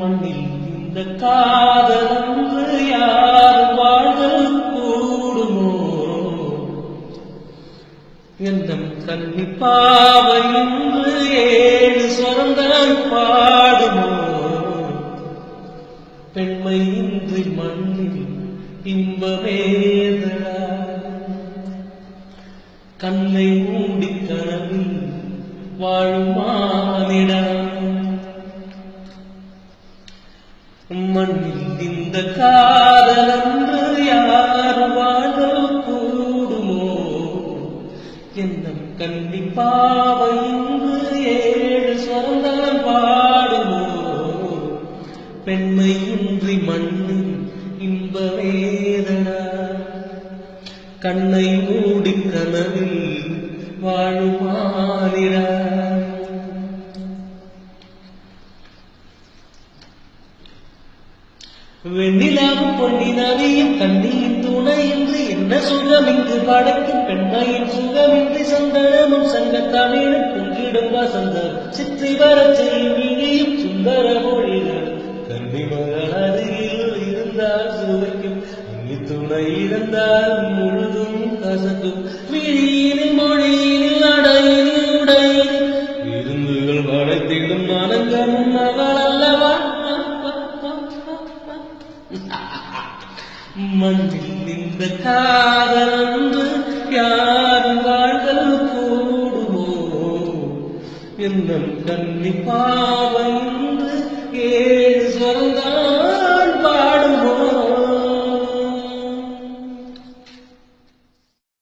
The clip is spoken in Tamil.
மண்ணில் இந்த காதலன்று யார் வாழ்தல் கூடுமோ எந்தம் கண்ணி பாவை என்று 7 சொரந்தான் பாடுமோ பெண்மை இன்றி மண்ணில் இன்பமேதடா கண்ணை மூடி கனவில் வாழுமானிடா மண்ணில் இந்த காதலன்று யார் வாழ்தல் கூடுமோ எந்தம் கண்ணி பாவை இன்று 7 சொரந்தான் பாடுமோ பெண்மை இன்றி மண்ணில் இன்பவேதனா கண்ணை மூடி கனவில் வாழுமானிடா வெண்ணிலாவும் பொன்னினாவியும் கண்ணியின் துணையின்றி என்ன சுகம் இங்கு படைக்கும் பெண்மையின் சுகமின்றி சந்தனமும் சங்கத்தமிழும் பொங்கிடும் வசந்தம் சிற்றி வரச் செய்யும் இனியும் சுந்தர மொழிகள் கன்னிமகள் அருகில் இருந்தால் சுவைக்கும் அன்னி துணை இருந்தால் முழுதும் கசக்கும் விழியினில் மொழியினில் அடையினில் உடையினில் விருந்துகள் படைத்திடும் மனங்களும் அவள் அல்லவா மண்ணில் இந்த காதலன்று யார் வாழ்தல் கூடுமோ என்னும் கன்னி பாவை